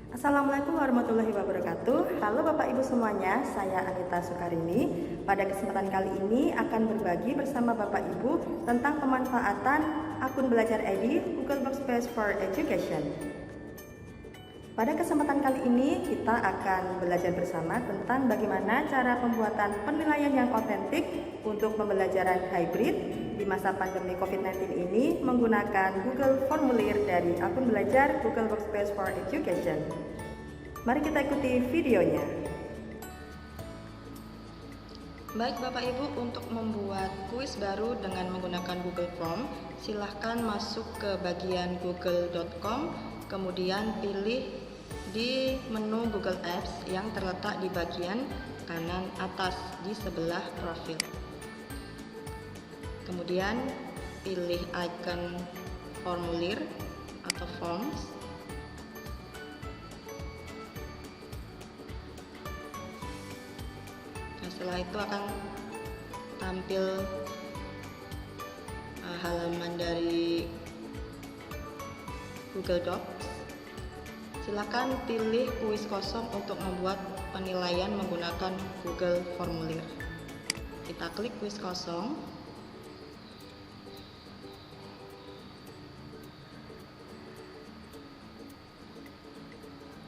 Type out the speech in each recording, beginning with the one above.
Assalamualaikum warahmatullahi wabarakatuh. Halo Bapak Ibu semuanya, saya Anita Sukarini. Pada kesempatan kali ini akan berbagi bersama Bapak Ibu tentang pemanfaatan akun belajar EDI Google Workspace for Education. Pada kesempatan kali ini kita akan belajar bersama tentang bagaimana cara pembuatan penilaian yang otentik untuk pembelajaran hybrid di masa pandemi COVID-19 ini menggunakan Google Formulir dari akun belajar Google Workspace for Education. Mari kita ikuti videonya. Baik Bapak Ibu, untuk membuat kuis baru dengan menggunakan Google Form, silahkan masuk ke bagian google.com, kemudian pilih di menu Google Apps yang terletak di bagian kanan atas di sebelah profil. Kemudian pilih icon formulir atau forms. Nah, setelah itu akan tampil halaman dari Google Docs. Silakan pilih kuis kosong untuk membuat penilaian menggunakan Google Formulir. Kita klik kuis kosong.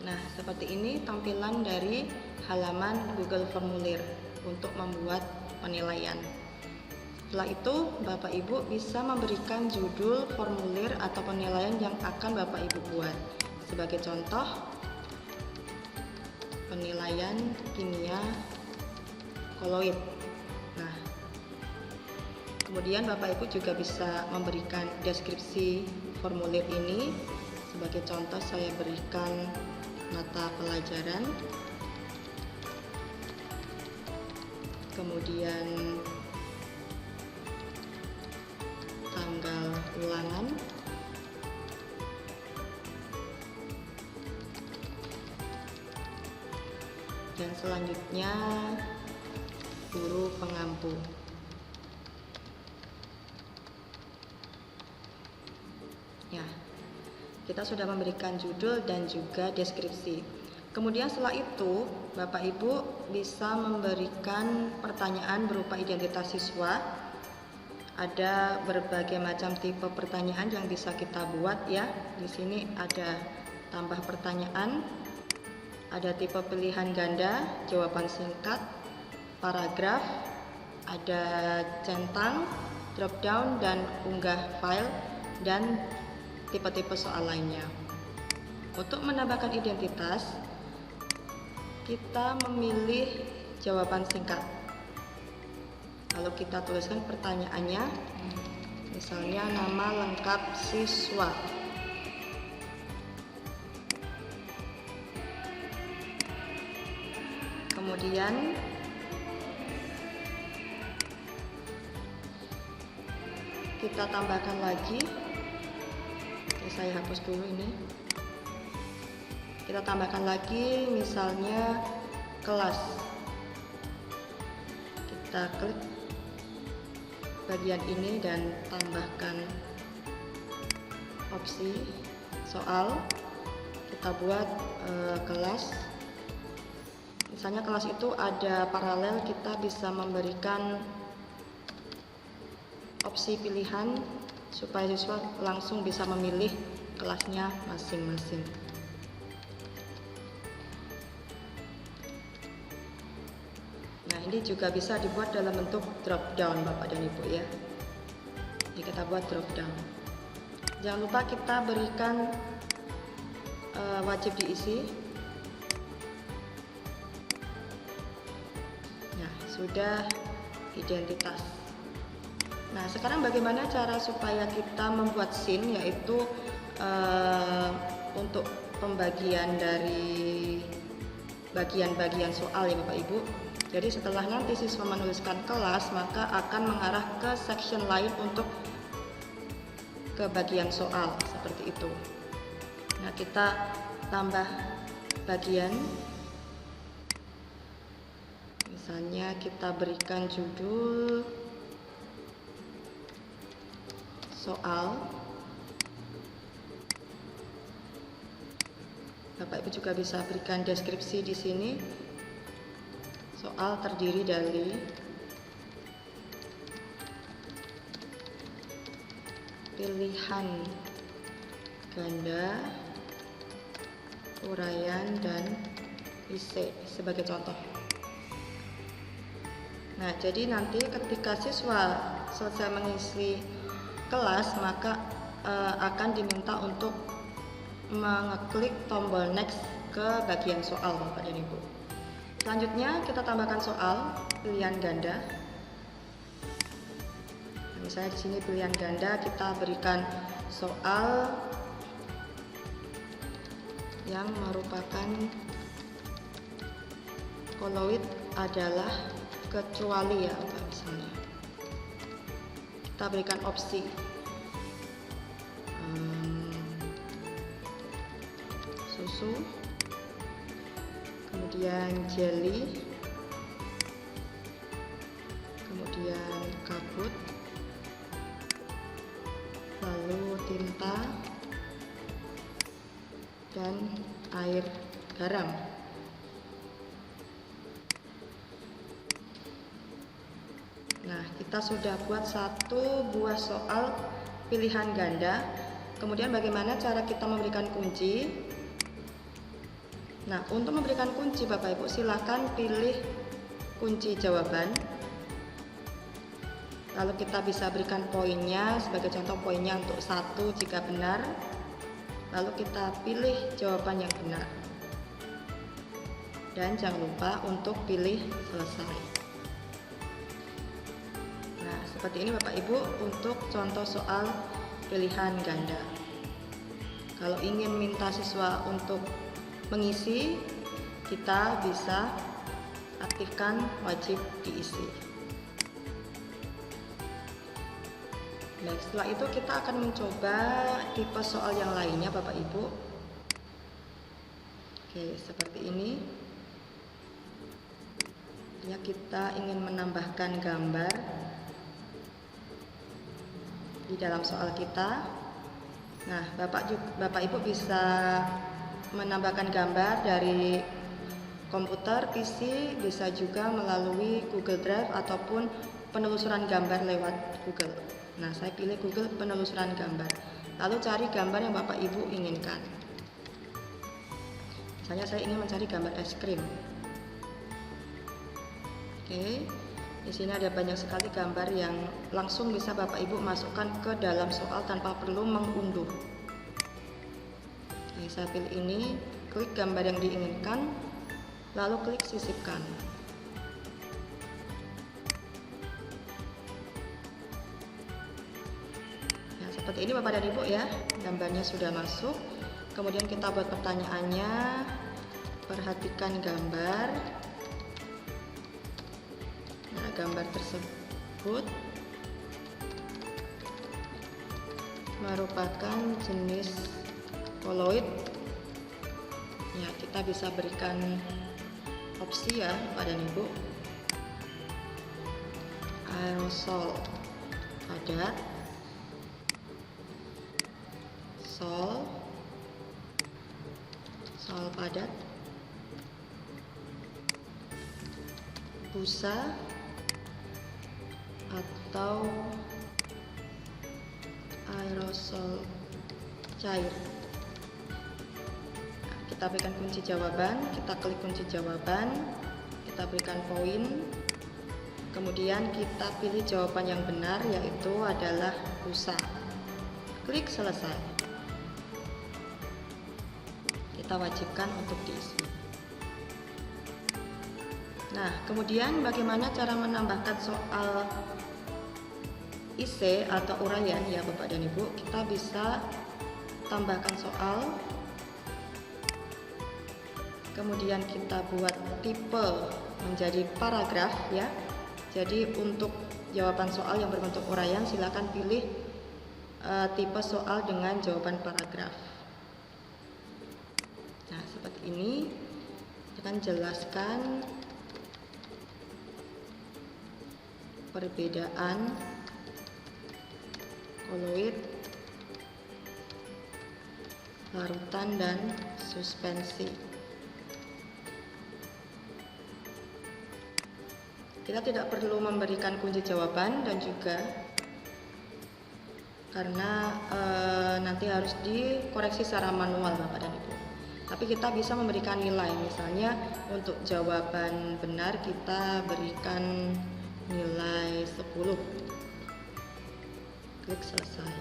Nah, seperti ini tampilan dari halaman Google Formulir untuk membuat penilaian. Setelah itu, Bapak Ibu bisa memberikan judul formulir atau penilaian yang akan Bapak Ibu buat. Sebagai contoh, penilaian kimia koloid. Nah, kemudian Bapak Ibu juga bisa memberikan deskripsi formulir ini. Sebagai contoh, saya berikan mata pelajaran, kemudian tanggal ulangan, dan selanjutnya guru pengampu. Ya, kita sudah memberikan judul dan juga deskripsi. Kemudian setelah itu, Bapak Ibu bisa memberikan pertanyaan berupa identitas siswa. Ada berbagai macam tipe pertanyaan yang bisa kita buat ya. Di sini ada tambah pertanyaan, ada tipe pilihan ganda, jawaban singkat, paragraf, ada centang, drop down dan unggah file, dan tipe-tipe soal lainnya. Untuk menambahkan identitas, kita memilih jawaban singkat. Lalu kita tuliskan pertanyaannya, misalnya nama lengkap siswa. Kemudian kita tambahkan lagi. Oke, saya hapus dulu ini. Kita tambahkan lagi misalnya kelas. Kita klik bagian ini dan tambahkan opsi soal. Kita buat kelas. Misalnya kelas itu ada paralel, kita bisa memberikan opsi pilihan supaya siswa langsung bisa memilih kelasnya masing-masing. Nah, ini juga bisa dibuat dalam bentuk drop down Bapak dan Ibu ya. Jadi kita buat drop down. Jangan lupa kita berikan wajib diisi. Nah, sudah identitas. Nah, sekarang bagaimana cara supaya kita membuat scene, yaitu untuk pembagian dari bagian-bagian soal ya Bapak Ibu. Jadi setelah nanti siswa menuliskan kelas, maka akan mengarah ke section lain untuk ke bagian soal, seperti itu. Nah, kita tambah bagian. Misalnya kita berikan judul soal. Bapak Ibu juga bisa berikan deskripsi di sini. Soal terdiri dari pilihan ganda, uraian, dan isi sebagai contoh. Nah, jadi nanti ketika siswa selesai mengisi kelas, maka akan diminta untuk mengeklik tombol next ke bagian soal, Bapak dan Ibu. Selanjutnya kita tambahkan soal pilihan ganda. Nah, misalnya di sini pilihan ganda, kita berikan soal yang merupakan koloid adalah kecuali ya, Pak, misalnya. Kita berikan opsi susu, kemudian jelly, kemudian kabut, lalu tinta, dan air garam. Nah, kita sudah buat satu buah soal pilihan ganda. Kemudian bagaimana cara kita memberikan kunci? Nah, untuk memberikan kunci, Bapak Ibu silakan pilih kunci jawaban. Lalu kita bisa berikan poinnya, sebagai contoh poinnya untuk 1 jika benar. Lalu kita pilih jawaban yang benar. Dan jangan lupa untuk pilih selesai. Nah, seperti ini Bapak Ibu untuk contoh soal pilihan ganda. Kalau ingin minta siswa untuk mengisi, kita bisa aktifkan wajib diisi. Baik, setelah itu kita akan mencoba tipe soal yang lainnya, Bapak Ibu. Oke, seperti ini. Ya, kita ingin menambahkan gambar di dalam soal kita. Nah, Bapak Ibu bisa menambahkan gambar dari komputer, PC, bisa juga melalui Google Drive ataupun penelusuran gambar lewat Google. Nah, saya pilih Google penelusuran gambar. Lalu cari gambar yang Bapak Ibu inginkan. Misalnya saya ingin mencari gambar es krim. Oke, di sini ada banyak sekali gambar yang langsung bisa Bapak Ibu masukkan ke dalam soal tanpa perlu mengunduh. Oke, saya pilih ini, klik gambar yang diinginkan, lalu klik sisipkan. Nah, seperti ini Bapak dan Ibu ya, gambarnya sudah masuk. Kemudian kita buat pertanyaannya, perhatikan gambar. Nah, gambar tersebut merupakan jenis koloid. Ya, kita bisa berikan opsi ya Bapak dan Ibu. Aerosol padat, sol padat, busa, atau aerosol cair. Nah, kita berikan kunci jawaban, kita klik kunci jawaban, kita berikan poin, kemudian kita pilih jawaban yang benar, yaitu adalah busa. Klik selesai. Kita wajibkan untuk diisi. Nah, kemudian bagaimana cara menambahkan soal IC atau uraian ya Bapak dan Ibu? Kita bisa tambahkan soal, kemudian kita buat tipe menjadi paragraf ya. Jadi untuk jawaban soal yang berbentuk uraian silakan pilih tipe soal dengan jawaban paragraf. Nah, seperti ini akan jelaskan perbedaan koloid, larutan, dan suspensi. Kita tidak perlu memberikan kunci jawaban dan juga karena nanti harus dikoreksi secara manual Bapak dan Ibu. Tapi kita bisa memberikan nilai, misalnya untuk jawaban benar kita berikan nilai 10. Klik selesai.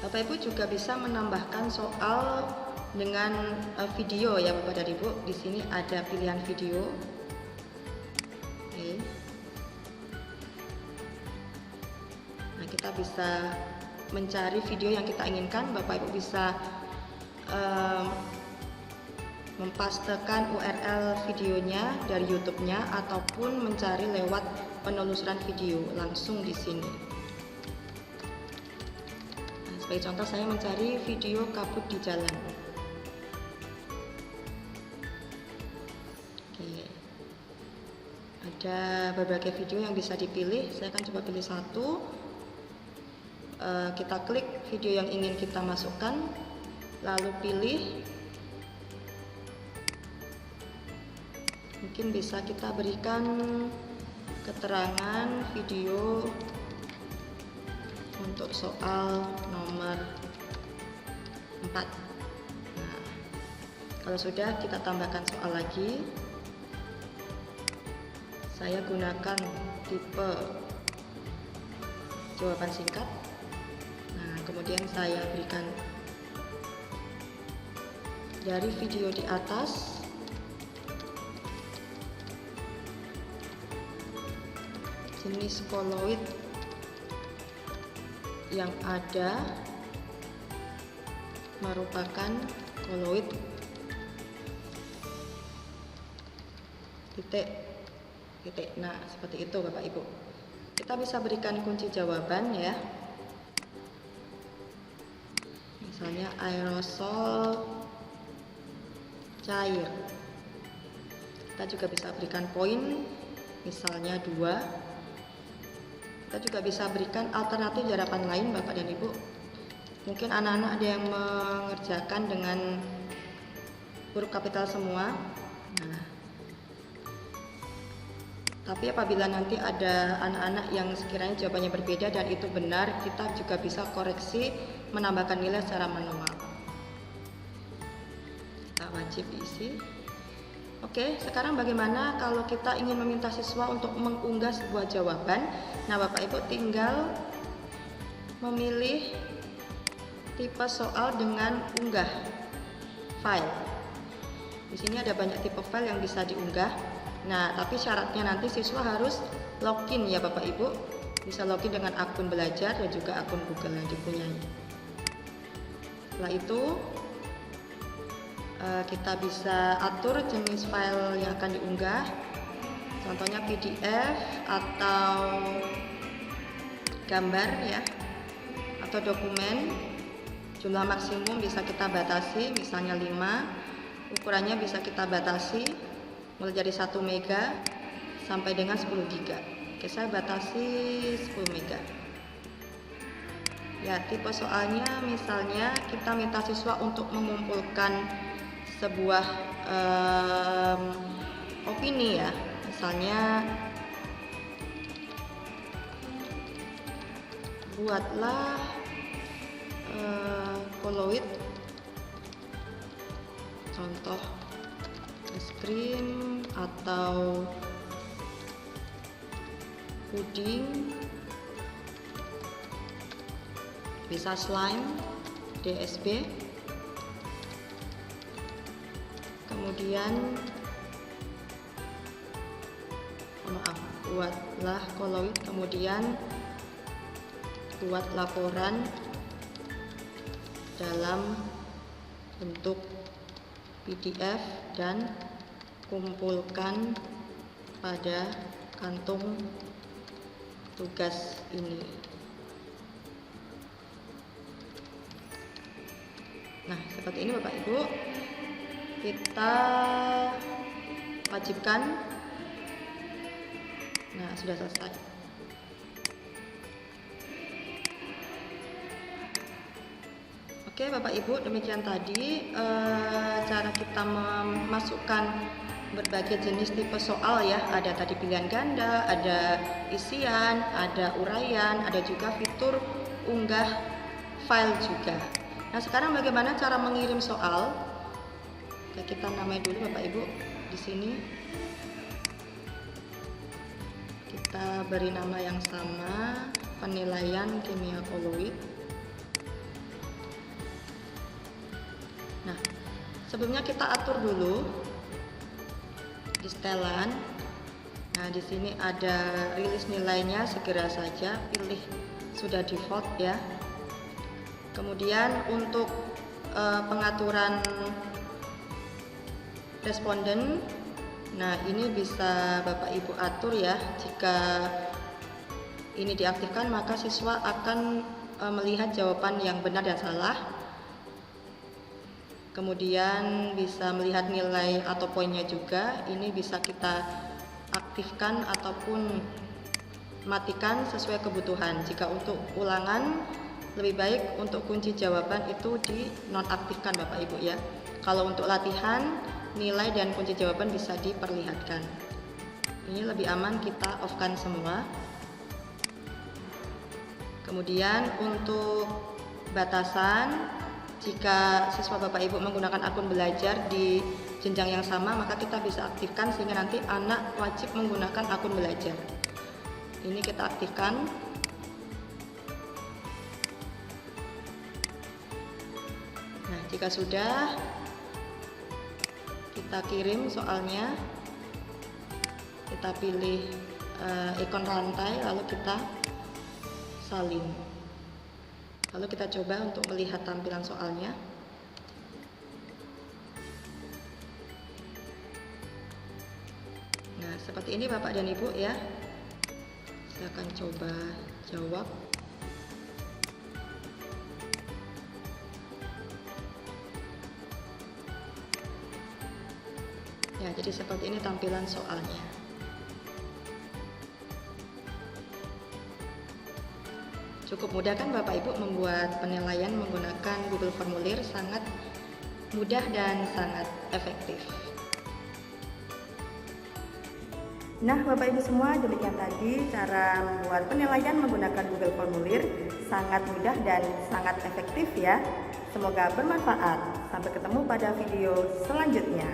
Bapak Ibu juga bisa menambahkan soal dengan video ya Bapak dan Ibu. Di sini ada pilihan video. Oke. Nah, kita bisa mencari video yang kita inginkan. Bapak Ibu bisa mempastekan URL videonya dari YouTube-nya ataupun mencari lewat penelusuran video langsung di sini. Nah, sebagai contoh saya mencari video kabut di jalan. Oke. Ada berbagai video yang bisa dipilih. Saya akan coba pilih satu. Kita klik video yang ingin kita masukkan, lalu pilih. Mungkin bisa kita berikan keterangan video untuk soal nomor 4. Nah, kalau sudah, kita tambahkan soal lagi. Saya gunakan tipe jawaban singkat. Nah, kemudian saya berikan dari video di atas jenis koloid yang ada merupakan koloid titik. Nah, seperti itu Bapak Ibu. Kita bisa berikan kunci jawaban ya. Misalnya aerosol cair. Kita juga bisa berikan poin, misalnya 2. Kita juga bisa berikan alternatif jawaban lain Bapak dan Ibu. Mungkin anak-anak ada yang mengerjakan dengan huruf kapital semua. Nah, tapi apabila nanti ada anak-anak yang sekiranya jawabannya berbeda dan itu benar, kita juga bisa koreksi menambahkan nilai secara manual. Kita wajib isi. Oke, sekarang bagaimana kalau kita ingin meminta siswa untuk mengunggah sebuah jawaban? Nah, Bapak Ibu tinggal memilih tipe soal dengan unggah file. Di sini ada banyak tipe file yang bisa diunggah. Nah, tapi syaratnya nanti siswa harus login ya Bapak Ibu. Bisa login dengan akun belajar dan juga akun Google yang dipunyai. Setelah itu kita bisa atur jenis file yang akan diunggah, contohnya PDF atau gambar ya, atau dokumen. Jumlah maksimum bisa kita batasi, misalnya 5. Ukurannya bisa kita batasi mulai dari 1 mega sampai dengan 10 giga. Oke, saya batasi 10 mega. Ya, tipe soalnya misalnya kita minta siswa untuk mengumpulkan sebuah opini ya, misalnya buatlah koloid, contoh es krim atau puding, bisa slime, DSB. Kemudian buatlah koloid, kemudian buat laporan dalam bentuk PDF dan kumpulkan pada kantung tugas ini. Nah, seperti ini Bapak Ibu. Kita wajibkan. Nah, sudah selesai. Oke Bapak Ibu, demikian tadi cara kita memasukkan berbagai jenis tipe soal ya. Ada tadi pilihan ganda, ada isian, ada uraian, ada juga fitur unggah file juga. Nah sekarang bagaimana cara mengirim soal? Oke, kita namai dulu Bapak Ibu di sini. Kita beri nama yang sama, penilaian kimia koloid. Nah, sebelumnya kita atur dulu di setelan. Nah, di sini ada rilis nilainya, segera saja pilih sudah default ya. Kemudian untuk pengaturan responden, nah ini bisa Bapak Ibu atur ya. Jika ini diaktifkan maka siswa akan melihat jawaban yang benar dan salah. Kemudian bisa melihat nilai atau poinnya juga. Ini bisa kita aktifkan ataupun matikan sesuai kebutuhan. Jika untuk ulangan lebih baik untuk kunci jawaban itu di nonaktifkan Bapak Ibu ya. Kalau untuk latihan nilai dan kunci jawaban bisa diperlihatkan. Ini lebih aman kita off-kan semua. Kemudian untuk batasan, jika siswa Bapak Ibu menggunakan akun belajar di jenjang yang sama, maka kita bisa aktifkan sehingga nanti anak wajib menggunakan akun belajar. Ini kita aktifkan. Nah, jika sudah, kita kirim soalnya. Kita pilih ikon rantai, lalu kita salin. Lalu kita coba untuk melihat tampilan soalnya. Nah, seperti ini Bapak dan Ibu ya. Saya akan coba jawab. Ya, jadi seperti ini tampilan soalnya. Cukup mudah kan Bapak Ibu membuat penilaian menggunakan Google Formulir, sangat mudah dan sangat efektif. Nah Bapak Ibu semua, demikian tadi cara membuat penilaian menggunakan Google Formulir. Sangat mudah dan sangat efektif ya. Semoga bermanfaat. Sampai ketemu pada video selanjutnya.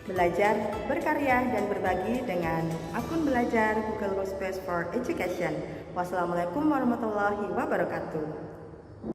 Belajar, berkarya, dan berbagi dengan akun belajar Google Workspace for Education. Wassalamualaikum warahmatullahi wabarakatuh.